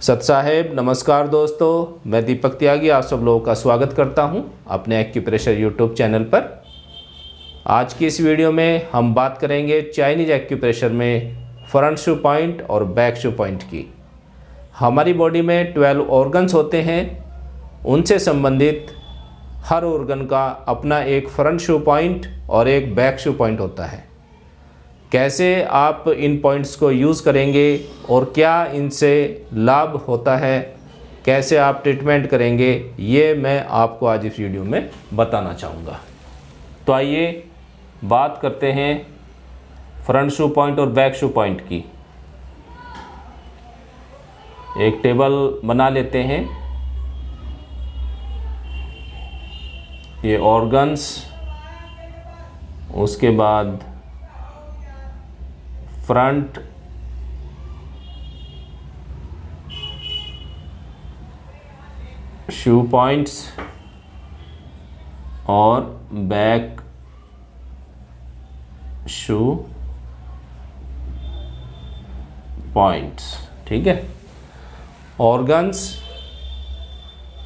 सत साहेब नमस्कार दोस्तों, मैं दीपक त्यागी आप सब लोगों का स्वागत करता हूं अपने एक्यूप्रेशर यूट्यूब चैनल पर। आज की इस वीडियो में हम बात करेंगे चाइनीज एक्यूप्रेशर में फ्रंट शू पॉइंट और बैक शू पॉइंट की। हमारी बॉडी में 12 ऑर्गन्स होते हैं, उनसे संबंधित हर ऑर्गन का अपना एक फ्रंट शू पॉइंट और एक बैक शू पॉइंट होता है। कैसे आप इन पॉइंट्स को यूज़ करेंगे और क्या इनसे लाभ होता है, कैसे आप ट्रीटमेंट करेंगे, ये मैं आपको आज इस वीडियो में बताना चाहूँगा। तो आइए बात करते हैं फ्रंट शू पॉइंट और बैक शू पॉइंट की। एक टेबल बना लेते हैं। ये ऑर्गन्स, उसके बाद फ्रंट शू पॉइंट्स और बैक शू पॉइंट्स। ठीक है, ऑर्गन्स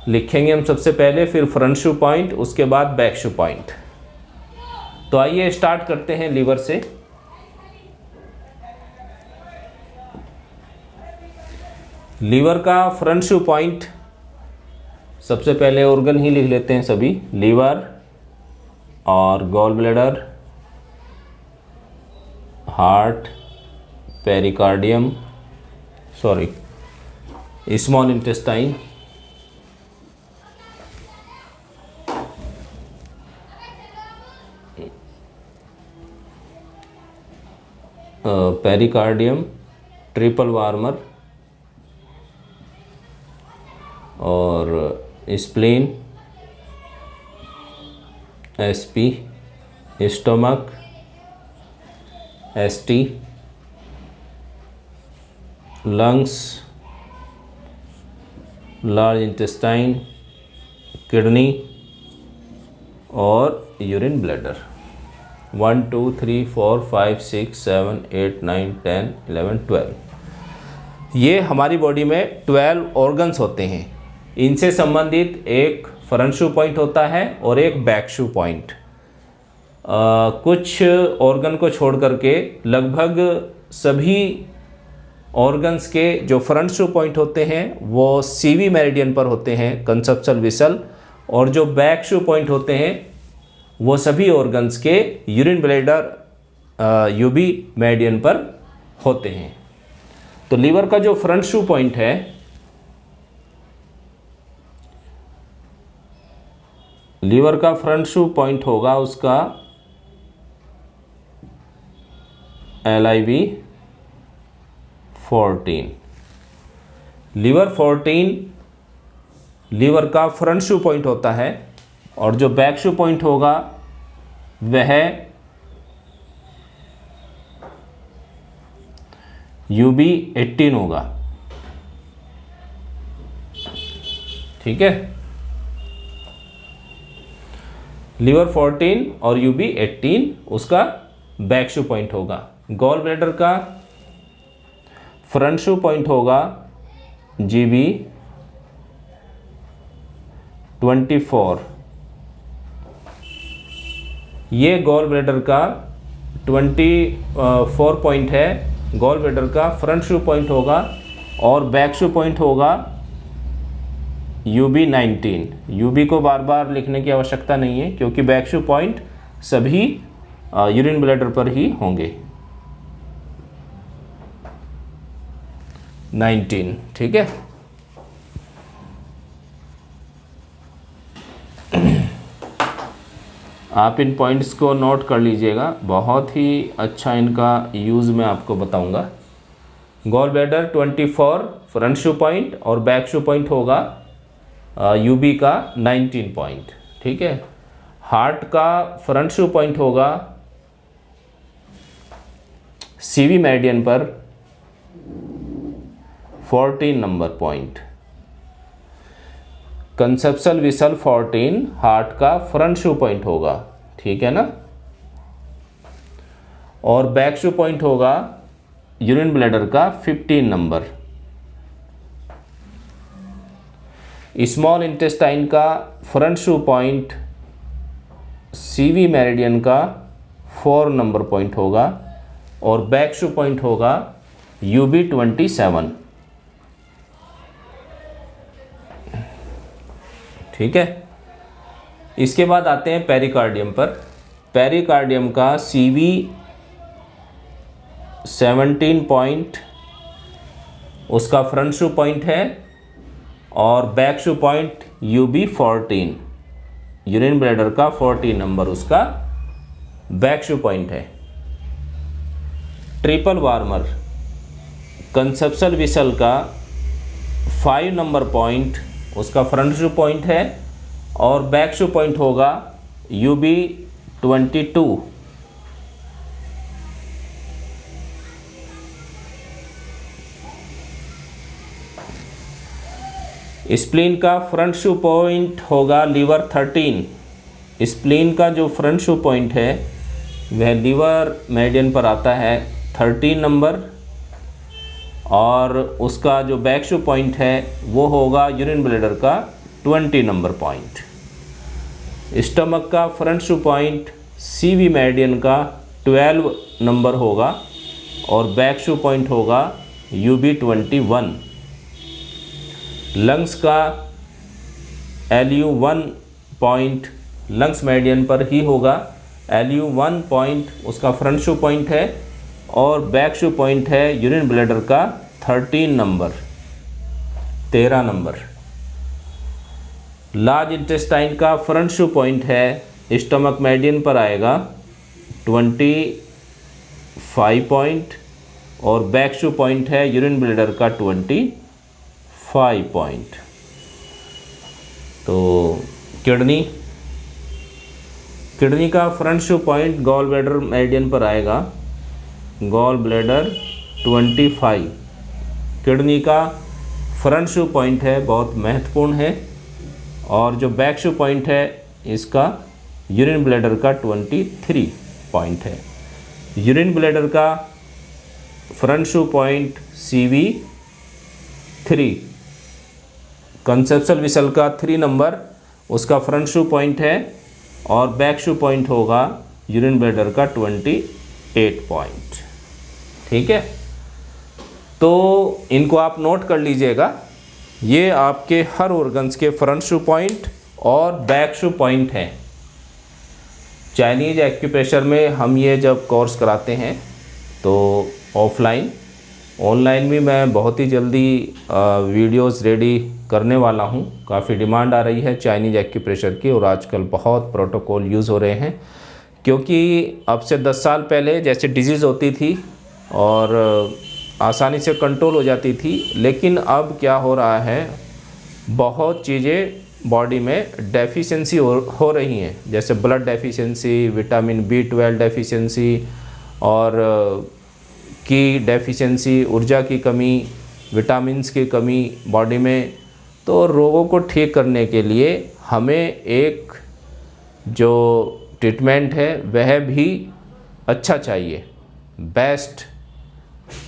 लिखेंगे हम सबसे पहले, फिर फ्रंट शू पॉइंट, उसके बाद बैक शू पॉइंट। तो आइए स्टार्ट करते हैं लीवर से। लीवर का फ्रंट शू पॉइंट, सबसे पहले ऑर्गन ही लिख लेते हैं सभी। लीवर और gall bladder, heart, pericardium, small intestine, pericardium, triple warmer और spleen, SP, stomach, ST, lungs, large intestine, kidney और यूरिन ब्लैडर। 1 2 3 4 5 6 7 8 9 10 11 12 ये हमारी बॉडी में 12 ऑर्गन्स होते हैं। इनसे संबंधित एक फ्रंट शू पॉइंट होता है और एक बैक शू पॉइंट। कुछ ऑर्गन को छोड़ करके लगभग सभी ऑर्गन्स के जो फ्रंट शू पॉइंट होते हैं वो सीवी मेरिडियन पर होते हैं, कंसेप्शुअल विसल, और जो बैक शू पॉइंट होते हैं वो सभी ऑर्गन्स के यूरिन ब्लैडर यूबी मेरिडियन पर होते हैं। तो लीवर का जो फ्रंट शू पॉइंट है, लीवर का फ्रंट शू पॉइंट होगा उसका LIV 14। लीवर 14 लीवर का फ्रंट शू पॉइंट होता है, और जो बैक शू पॉइंट होगा वह UB 18 होगा। ठीक है, लीवर 14 और UB 18 उसका बैक शू पॉइंट होगा। गॉल ब्लैडर का फ्रंट शू पॉइंट होगा GB 24। ये गॉल ब्लैडर का 24 पॉइंट है। गॉल ब्लैडर का फ्रंट शू पॉइंट होगा और बैक शू पॉइंट होगा UB 19। UB को बार बार लिखने की आवश्यकता नहीं है क्योंकि बैक शू पॉइंट सभी यूरिन ब्लैडर पर ही होंगे। 19। ठीक है, आप इन पॉइंट्स को नोट कर लीजिएगा, बहुत ही अच्छा इनका यूज़ मैं आपको बताऊंगा। गॉल ब्लैडर 24 फ्रंट शू पॉइंट और बैक शू पॉइंट होगा UB का 19 पॉइंट। ठीक है, हार्ट का फ्रंट शू पॉइंट होगा CV मेरिडियन पर 14 number point. Conceptual whistle 14 heart का फ्रंट शू पॉइंट होगा। ठीक है ना, और बैक शू पॉइंट होगा यूरिन ब्लैडर का 15 नंबर। स्मॉल इंटेस्टाइन का फ्रंट शू पॉइंट CV मेरिडियन का 4 नंबर पॉइंट होगा और बैक शू पॉइंट होगा UB27। ठीक है। इसके बाद आते हैं पेरिकार्डियम पर। पेरिकार्डियम का CV 17 पॉइंट उसका फ्रंट शू पॉइंट है और बैक शू पॉइंट UB14, यूरिन ब्लैडर का 14 नंबर उसका बैक शू पॉइंट है। ट्रिपल वार्मर कंसेप्शल विसल का 5 नंबर पॉइंट उसका फ्रंट शू पॉइंट है और बैक शू पॉइंट होगा UB22। स्प्लीन का फ्रंट शू पॉइंट होगा लीवर 13। स्प्लीन का जो फ्रंट शू पॉइंट है वह लीवर मेरिडियन पर आता है 13 नंबर और उसका जो बैक शू पॉइंट है वो होगा यूरिन ब्लैडर का 20 नंबर पॉइंट। स्टमक का फ्रंट शू पॉइंट CV मेरिडियन का 12 नंबर होगा और बैक शू पॉइंट होगा UB21। लंग्स का LU1 पॉइंट लंग्स मेरिडियन पर ही होगा। LU1 पॉइंट उसका फ्रंट शू पॉइंट है और बैक शू पॉइंट है यूरिन ब्लैडर का 13 नंबर। लार्ज इंटेस्टाइन का फ्रंट शू पॉइंट है स्टमक मेरिडियन पर आएगा 25 पॉइंट और बैक शू पॉइंट है यूरिन ब्लैडर का 25 पॉइंट। तो किडनी का फ्रंट शू पॉइंट गॉल ब्लैडर मेरिडियन पर आएगा, गॉल ब्लैडर 25। किडनी का फ्रंट शू पॉइंट है बहुत महत्वपूर्ण है और जो बैक शू पॉइंट है इसका यूरिन ब्लैडर का 23 पॉइंट है। यूरिन ब्लैडर का फ्रंट शू पॉइंट CV3। कंसेप्शल विसल का 3 नंबर उसका फ्रंट शू पॉइंट है और बैक शू पॉइंट होगा यूरिन ब्लैडर का 28 पॉइंट। ठीक है, तो इनको आप नोट कर लीजिएगा। ये आपके हर ऑर्गन्स के फ्रंट शू पॉइंट और बैक शू पॉइंट हैं। चाइनीज एक्यूप्रेशर में हम ये जब कोर्स कराते हैं तो ऑफलाइन, ऑनलाइन भी मैं बहुत ही जल्दी वीडियोस रेडी करने वाला हूँ। काफ़ी डिमांड आ रही है चाइनीज एक्यूप्रेशर की और आजकल बहुत प्रोटोकॉल यूज़ हो रहे हैं, क्योंकि अब से 10 साल पहले जैसे डिजीज़ होती थी और आसानी से कंट्रोल हो जाती थी, लेकिन अब क्या हो रहा है, बहुत चीज़ें बॉडी में डेफिशिएंसी हो रही हैं, जैसे blood deficiency, vitamin B12 deficiency और की डेफिशिएंसी, ऊर्जा की कमी, विटामिन्स की कमी बॉडी में। तो रोगों को ठीक करने के लिए हमें एक जो ट्रीटमेंट है वह भी अच्छा चाहिए, बेस्ट।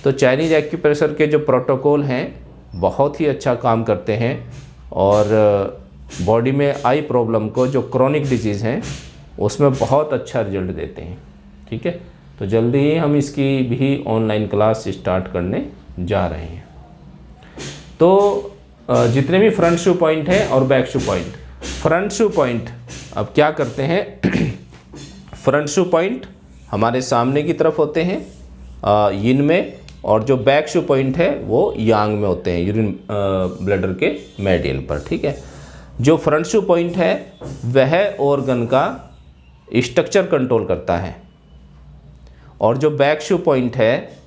तो चाइनीज एक्यूप्रेशर के जो प्रोटोकॉल हैं बहुत ही अच्छा काम करते हैं और बॉडी में आई प्रॉब्लम को, जो क्रोनिक डिजीज़ हैं, उसमें बहुत अच्छा रिजल्ट देते हैं। ठीक है, तो जल्दी ही हम इसकी भी ऑनलाइन क्लास स्टार्ट करने जा रहे हैं। तो जितने भी फ्रंट शू पॉइंट हैं और बैक शू पॉइंट, फ्रंट शू पॉइंट अब क्या करते हैं फ्रंट शू पॉइंट हमारे सामने की तरफ होते हैं यिन में, और जो बैक शू पॉइंट है वो यांग में होते हैं, यूरिन ब्लैडर के मेरिडियन पर। ठीक है, जो फ्रंट शू पॉइंट है वह ऑर्गन का स्ट्रक्चर कंट्रोल करता है और जो बैक शू पॉइंट है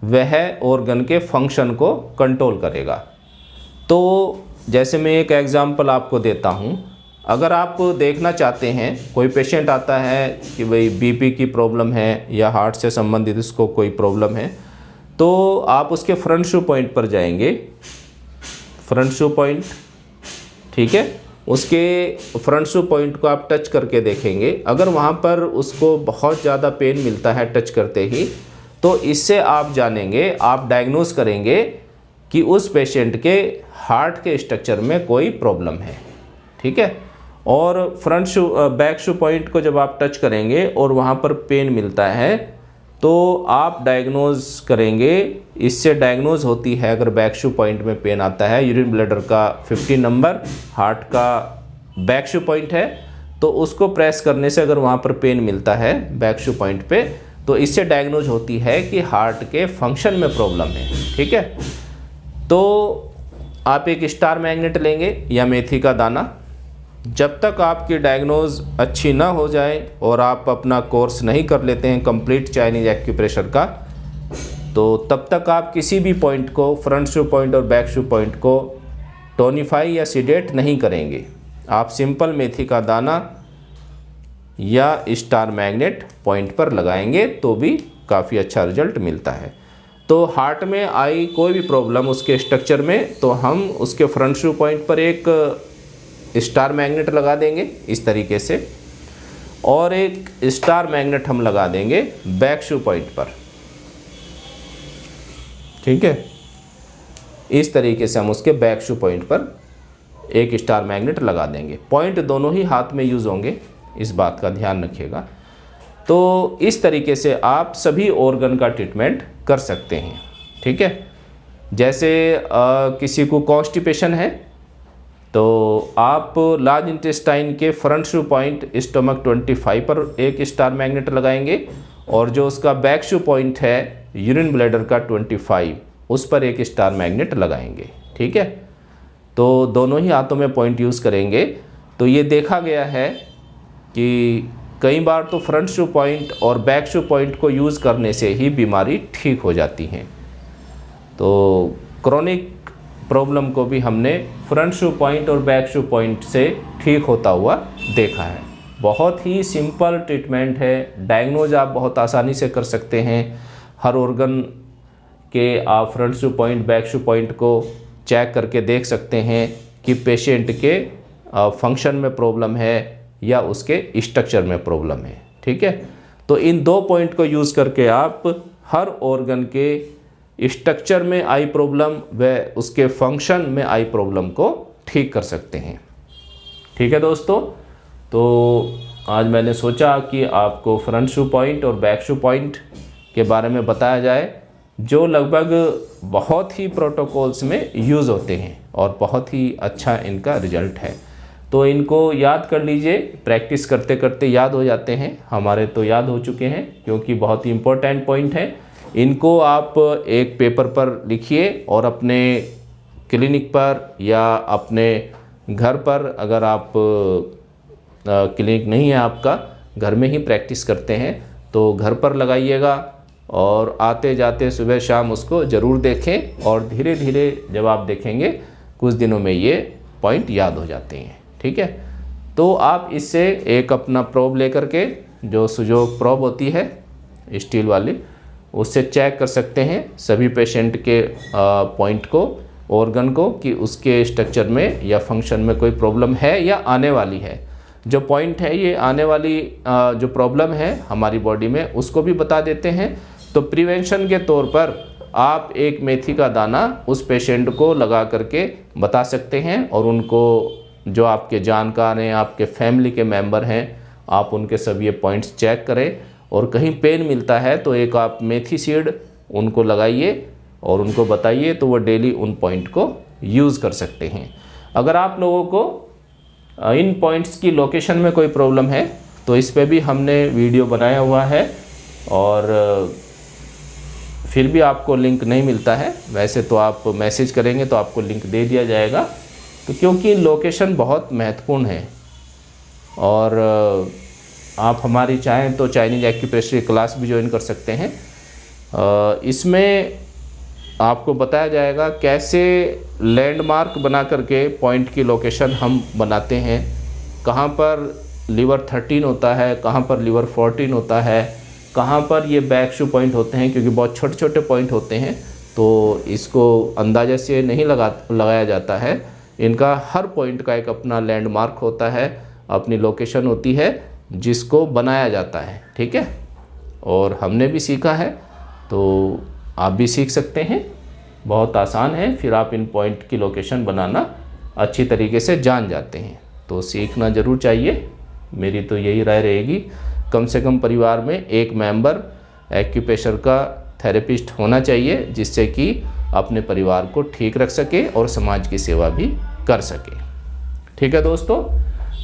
वह ऑर्गन के फंक्शन को कंट्रोल करेगा। तो जैसे मैं एक एग्जांपल आपको देता हूँ, अगर आप देखना चाहते हैं, कोई पेशेंट आता है कि भाई BP की प्रॉब्लम है या हार्ट से संबंधित उसको कोई प्रॉब्लम है, तो आप उसके फ्रंट शू पॉइंट पर जाएंगे, फ्रंट शू पॉइंट, ठीक है, उसके फ्रंट शू पॉइंट को आप टच करके देखेंगे। अगर वहाँ पर उसको बहुत ज़्यादा पेन मिलता है टच करते ही, तो इससे आप जानेंगे, आप डायग्नोज करेंगे कि उस पेशेंट के हार्ट के स्ट्रक्चर में कोई प्रॉब्लम है। ठीक है। और फ्रंट शू बैक शू पॉइंट को जब आप टच करेंगे और वहाँ पर पेन मिलता है तो आप डायग्नोज करेंगे। इससे डायग्नोज होती है अगर बैक शू पॉइंट में पेन आता है, यूरिन ब्लैडर का 15 नंबर हार्ट का बैक शू पॉइंट है, तो उसको प्रेस करने से अगर वहाँ पर पेन मिलता है बैक शू पॉइंट पे, तो इससे डायग्नोज होती है कि हार्ट के फंक्शन में प्रॉब्लम है। ठीक है। तो आप एक स्टार मैग्नेट लेंगे या मेथी का दाना। जब तक आपकी डायग्नोज अच्छी ना हो जाए और आप अपना कोर्स नहीं कर लेते हैं कंप्लीट चाइनीज एक्यूप्रेशर का, तो तब तक आप किसी भी पॉइंट को, फ्रंट शू पॉइंट और बैक शू पॉइंट को टोनिफाई या सीडेट नहीं करेंगे। आप सिंपल मेथी का दाना या स्टार मैग्नेट पॉइंट पर लगाएंगे तो भी काफ़ी अच्छा रिजल्ट मिलता है। तो हार्ट में आई कोई भी प्रॉब्लम उसके स्ट्रक्चर में, तो हम उसके फ्रंट शू पॉइंट पर एक स्टार मैग्नेट लगा देंगे इस तरीके से, और एक स्टार मैग्नेट हम लगा देंगे बैक शू पॉइंट पर। ठीक है। इस तरीके से हम उसके बैक शू पॉइंट पर एक स्टार मैग्नेट लगा देंगे। पॉइंट दोनों ही हाथ में यूज़ होंगे, इस बात का ध्यान रखिएगा। तो इस तरीके से आप सभी ऑर्गन का ट्रीटमेंट कर सकते हैं। ठीक है। जैसे किसी को कॉन्स्टिपेशन है तो आप लार्ज इंटेस्टाइन के फ्रंट शू पॉइंट स्टमक 25 पर एक स्टार मैग्नेट लगाएंगे, और जो उसका बैक शू पॉइंट है यूरिन ब्लैडर का 25, उस पर एक स्टार मैग्नेट लगाएंगे। ठीक है। तो दोनों ही हाथों में पॉइंट यूज़ करेंगे। तो ये देखा गया है कि कई बार तो फ्रंट शू पॉइंट और बैक शू पॉइंट को यूज़ करने से ही बीमारी ठीक हो जाती है। तो क्रोनिक प्रॉब्लम को भी हमने फ्रंट शू पॉइंट और बैक शू पॉइंट से ठीक होता हुआ देखा है। बहुत ही सिंपल ट्रीटमेंट है। डायग्नोज आप बहुत आसानी से कर सकते हैं। हर ऑर्गन के आप फ्रंट शू पॉइंट बैक शू पॉइंट को चेक करके देख सकते हैं कि पेशेंट के फंक्शन में प्रॉब्लम है या उसके स्ट्रक्चर में प्रॉब्लम है। ठीक है। तो इन 2 पॉइंट को यूज़ करके आप हर ऑर्गन के स्ट्रक्चर में आई प्रॉब्लम व उसके फंक्शन में आई प्रॉब्लम को ठीक कर सकते हैं। ठीक है दोस्तों। तो आज मैंने सोचा कि आपको फ्रंट शू पॉइंट और बैक शू पॉइंट के बारे में बताया जाए, जो लगभग बहुत ही प्रोटोकॉल्स में यूज़ होते हैं और बहुत ही अच्छा इनका रिजल्ट है। तो इनको याद कर लीजिए, प्रैक्टिस करते करते याद हो जाते हैं। हमारे तो याद हो चुके हैं क्योंकि बहुत ही इम्पोर्टेंट पॉइंट है। इनको आप एक पेपर पर लिखिए और अपने क्लिनिक पर या अपने घर पर, अगर आप क्लिनिक नहीं है आपका, घर में ही प्रैक्टिस करते हैं, तो घर पर लगाइएगा और आते जाते सुबह शाम उसको ज़रूर देखें, और धीरे धीरे जब आप देखेंगे कुछ दिनों में ये पॉइंट याद हो जाते हैं। ठीक है। तो आप इससे एक अपना प्रोब लेकर के, जो सुजोग प्रोब होती है स्टील वाली, उससे चेक कर सकते हैं सभी पेशेंट के पॉइंट को, ऑर्गन को, कि उसके स्ट्रक्चर में या फंक्शन में कोई प्रॉब्लम है या आने वाली है। जो पॉइंट है ये आने वाली जो प्रॉब्लम है हमारी बॉडी में, उसको भी बता देते हैं। तो प्रिवेंशन के तौर पर आप एक मेथी का दाना उस पेशेंट को लगा करके बता सकते हैं, और उनको जो आपके जानकार हैं, आपके फैमिली के मेंबर हैं, आप उनके सब ये पॉइंट्स चेक करें, और कहीं पेन मिलता है तो एक आप मेथी सीड उनको लगाइए और उनको बताइए, तो वो डेली उन पॉइंट को यूज़ कर सकते हैं। अगर आप लोगों को इन पॉइंट्स की लोकेशन में कोई प्रॉब्लम है तो इस पे भी हमने वीडियो बनाया हुआ है, और फिर भी आपको लिंक नहीं मिलता है, वैसे तो आप मैसेज करेंगे तो आपको लिंक दे दिया जाएगा। तो क्योंकि लोकेशन बहुत महत्वपूर्ण है, और आप हमारी चाहें तो चाइनीज एक्यूप्रेशर की क्लास भी ज्वाइन कर सकते हैं। इसमें आपको बताया जाएगा कैसे लैंडमार्क बना करके पॉइंट की लोकेशन हम बनाते हैं, कहाँ पर लीवर 13 होता है, कहाँ पर लीवर 14 होता है, कहाँ पर ये बैक शू पॉइंट होते हैं, क्योंकि बहुत छोटे छोटे पॉइंट होते हैं तो इसको अंदाजे से नहीं लगाया जाता है। इनका हर पॉइंट का एक अपना लैंडमार्क होता है, अपनी लोकेशन होती है जिसको बनाया जाता है। ठीक है। और हमने भी सीखा है तो आप भी सीख सकते हैं। बहुत आसान है, फिर आप इन पॉइंट की लोकेशन बनाना अच्छी तरीके से जान जाते हैं। तो सीखना ज़रूर चाहिए, मेरी तो यही राय रहेगी। कम से कम परिवार में एक मेंबर एक्यूप्रेशर का थेरेपिस्ट होना चाहिए, जिससे कि अपने परिवार को ठीक रख सके और समाज की सेवा भी कर सके। ठीक है दोस्तों,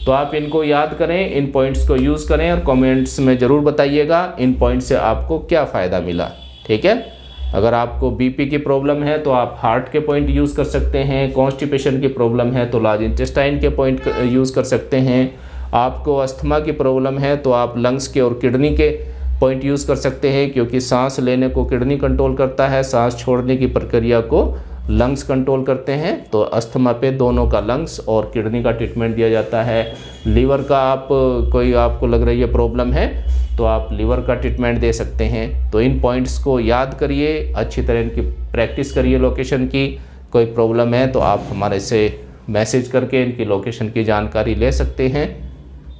तो आप इनको याद करें, इन पॉइंट्स को यूज़ करें और कमेंट्स में ज़रूर बताइएगा इन पॉइंट से आपको क्या फ़ायदा मिला। ठीक है, अगर आपको बीपी की प्रॉब्लम है तो आप हार्ट के पॉइंट यूज़ कर सकते हैं, कॉन्स्टिपेशन की प्रॉब्लम है तो लार्ज इंटेस्टाइन के पॉइंट यूज़ कर सकते हैं, आपको अस्थमा की प्रॉब्लम है तो आप लंग्स के और किडनी के पॉइंट यूज़ कर सकते हैं, क्योंकि सांस लेने को किडनी कंट्रोल करता है, सांस छोड़ने की प्रक्रिया को लंग्स कंट्रोल करते हैं। तो अस्थमा पे दोनों का, लंग्स और किडनी का ट्रीटमेंट दिया जाता है। लीवर का आपको लग रही है प्रॉब्लम है तो आप लीवर का ट्रीटमेंट दे सकते हैं। तो इन पॉइंट्स को याद करिए, अच्छी तरह इनकी प्रैक्टिस करिए लोकेशन की। कोई प्रॉब्लम है तो आप हमारे से मैसेज करके इनकी लोकेशन की जानकारी ले सकते हैं।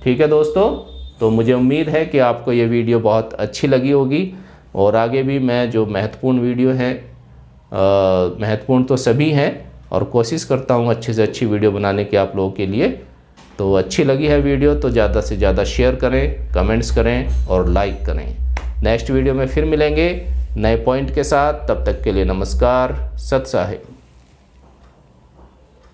ठीक है दोस्तों, तो मुझे उम्मीद है कि आपको ये वीडियो बहुत अच्छी लगी होगी और आगे भी मैं जो महत्वपूर्ण वीडियो हैं, महत्वपूर्ण तो सभी हैं और कोशिश करता हूँ अच्छी से अच्छी वीडियो बनाने की आप लोगों के लिए। तो अच्छी लगी है वीडियो तो ज़्यादा से ज़्यादा शेयर करें, कमेंट्स करें और लाइक करें। नेक्स्ट वीडियो में फिर मिलेंगे नए पॉइंट के साथ, तब तक के लिए नमस्कार, सत साहिब।